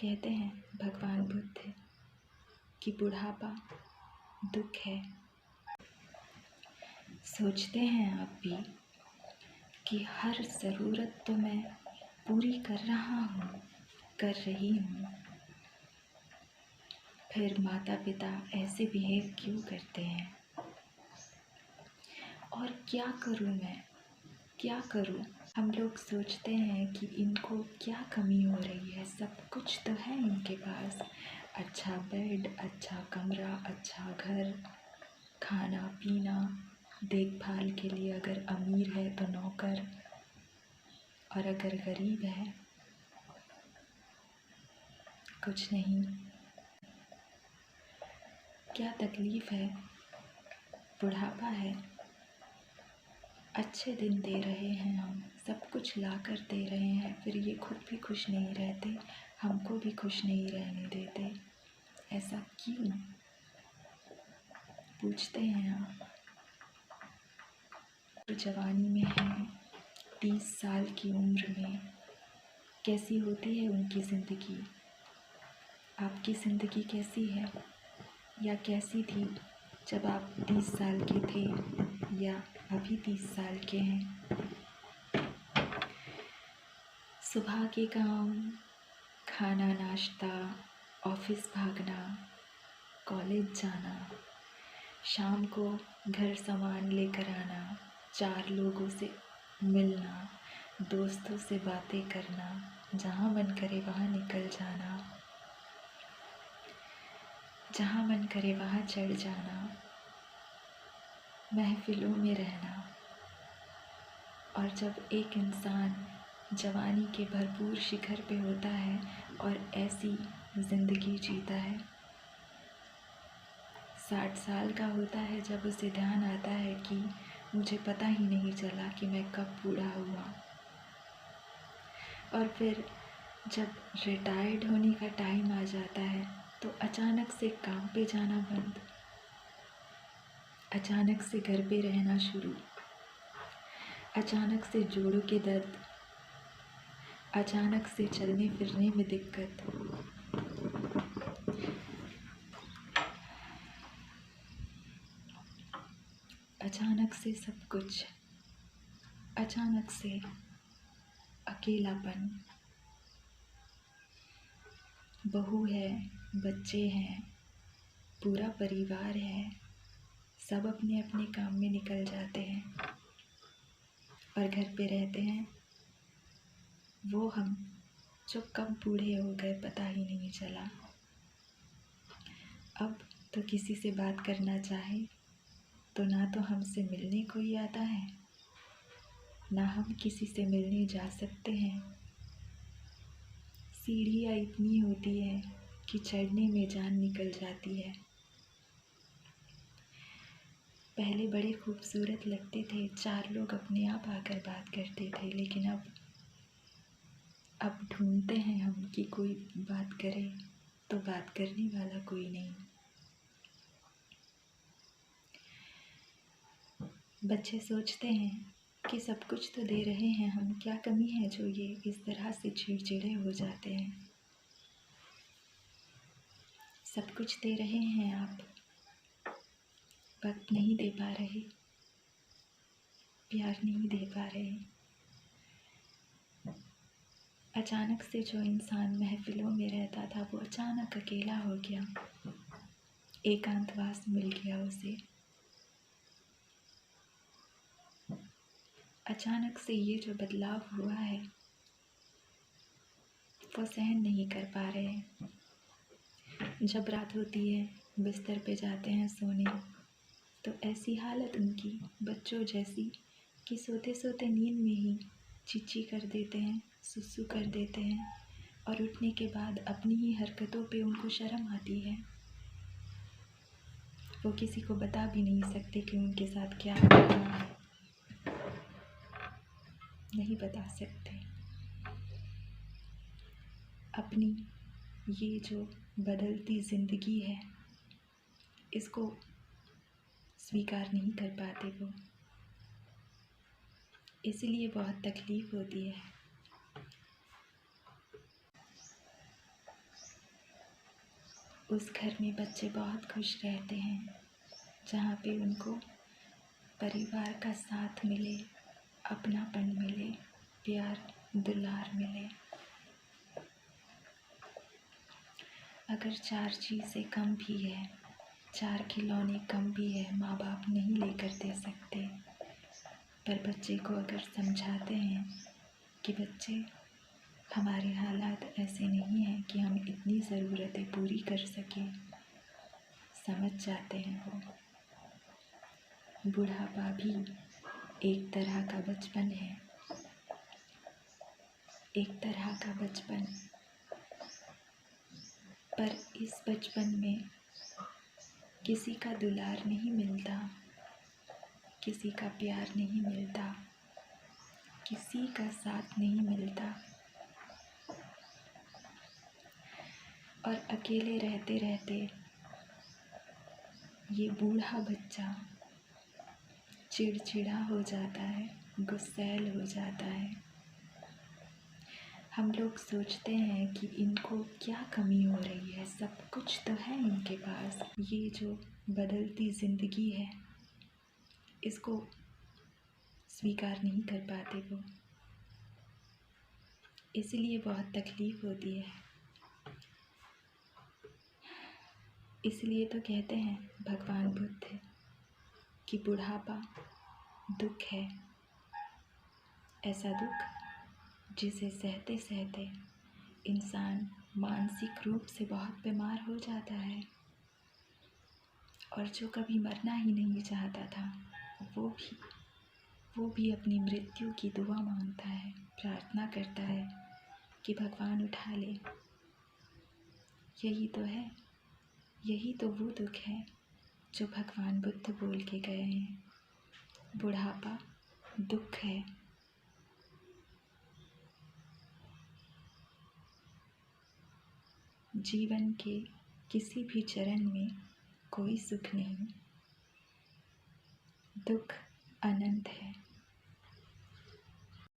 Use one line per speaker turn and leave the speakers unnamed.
कहते हैं भगवान बुद्ध कि बुढ़ापा दुख है। सोचते हैं आप भी कि हर ज़रूरत तो मैं पूरी कर रही हूँ, फिर माता पिता ऐसे बिहेव क्यों करते हैं? और क्या करूँ मैं, क्या करूँ? हम लोग सोचते हैं कि इनको क्या कमी हो रही है, सब कुछ तो है इनके पास। अच्छा बेड, अच्छा कमरा, अच्छा घर, खाना पीना, देखभाल के लिए अगर अमीर है तो नौकर, और अगर गरीब है कुछ नहीं। क्या तकलीफ़ है? बुढ़ापा है। अच्छे दिन दे रहे हैं, हम सब कुछ ला कर दे रहे हैं, फिर ये खुद भी खुश नहीं रहते, हमको भी खुश नहीं रहने देते। ऐसा क्यों? पूछते हैं आप। तो जवानी में हैं, 30 साल की उम्र में कैसी होती है उनकी ज़िंदगी? आपकी ज़िंदगी कैसी है या कैसी थी जब आप 30 साल के थे या अभी 30 साल के हैं? सुबह के काम, खाना नाश्ता, ऑफिस भागना, कॉलेज जाना, शाम को घर सामान लेकर आना, 4 लोगों से मिलना, दोस्तों से बातें करना, जहाँ मन करे वहाँ निकल जाना, जहाँ मन करे वहाँ चढ़ जाना, महफिलों में रहना। और जब एक इंसान जवानी के भरपूर शिखर पे होता है और ऐसी ज़िंदगी जीता है, 60 साल का होता है, जब उसे ध्यान आता है कि मुझे पता ही नहीं चला कि मैं कब बूढ़ा हुआ। और फिर जब रिटायर्ड होने का टाइम आ जाता है तो अचानक से काम पे जाना बंद, अचानक से घर पे रहना शुरू, अचानक से जोड़ों के दर्द, अचानक से चलने फिरने में दिक्कत, अचानक से सब कुछ, अचानक से अकेलापन। बहू है, बच्चे हैं, पूरा परिवार है, सब अपने अपने काम में निकल जाते हैं और घर पे रहते हैं वो हम जो कब बूढ़े हो गए पता ही नहीं चला। अब तो किसी से बात करना चाहे तो ना तो हमसे मिलने कोई आता है, ना हम किसी से मिलने जा सकते हैं। सीढ़ियाँ इतनी होती है कि चढ़ने में जान निकल जाती है। पहले बड़े खूबसूरत लगते थे, 4 लोग अपने आप आकर बात करते थे, लेकिन अब ढूंढते हैं हम कि कोई बात करे तो बात करने वाला कोई नहीं। बच्चे सोचते हैं कि सब कुछ तो दे रहे हैं हम, क्या कमी है जो ये इस तरह से चिड़चिड़े हो जाते हैं? सब कुछ दे रहे हैं आप, वक्त नहीं दे पा रहे, प्यार नहीं दे पा रहे। अचानक से जो इंसान महफिलों में रहता था वो अचानक अकेला हो गया, एकांतवास मिल गया उसे। अचानक से ये जो बदलाव हुआ है वो सहन नहीं कर पा रहे हैं। जब रात होती है, बिस्तर पे जाते हैं सोने, तो ऐसी हालत उनकी बच्चों जैसी कि सोते सोते नींद में ही चींची कर देते हैं, सुसु कर देते हैं, और उठने के बाद अपनी ही हरकतों पे उनको शर्म आती है। वो किसी को बता भी नहीं सकते कि उनके साथ क्या हो रहा है, नहीं बता सकते। अपनी ये जो बदलती ज़िंदगी है इसको स्वीकार नहीं कर पाते वो, इसलिए बहुत तकलीफ़ होती है। उस घर में बच्चे बहुत खुश रहते हैं जहाँ पे उनको परिवार का साथ मिले, अपनापन मिले, प्यार दुलार मिले। अगर 4 चीज़ें कम भी है, 4 खिलौने कम भी है, माँ बाप नहीं लेकर दे सकते, पर बच्चे को अगर समझाते हैं कि बच्चे हमारे हालात ऐसे नहीं हैं कि हम इतनी ज़रूरतें पूरी कर सकें, समझ जाते हैं वो। बुढ़ापा भी एक तरह का बचपन है, एक तरह का बचपन। पर इस बचपन में किसी का दुलार नहीं मिलता, किसी का प्यार नहीं मिलता, किसी का साथ नहीं मिलता, और अकेले रहते रहते ये बूढ़ा बच्चा चिड़चिड़ा हो जाता है, गुस्सैल हो जाता है। हम लोग सोचते हैं कि इनको क्या कमी हो रही है, सब कुछ तो है इनके पास। ये जो बदलती ज़िंदगी है, इसको स्वीकार नहीं कर पाते वो, इसलिए बहुत तकलीफ़ होती है। इसलिए तो कहते हैं भगवान बुद्ध कि बुढ़ापा दुख है, ऐसा दुख जिसे सहते सहते इंसान मानसिक रूप से बहुत बीमार हो जाता है, और जो कभी मरना ही नहीं चाहता था वो भी अपनी मृत्यु की दुआ मांगता है, प्रार्थना करता है कि भगवान उठा ले। यही तो है, यही तो वो दुख है जो भगवान बुद्ध बोल के गए हैं। बुढ़ापा दुख है। जीवन के किसी भी चरण में कोई सुख नहीं, दुख अनंत है।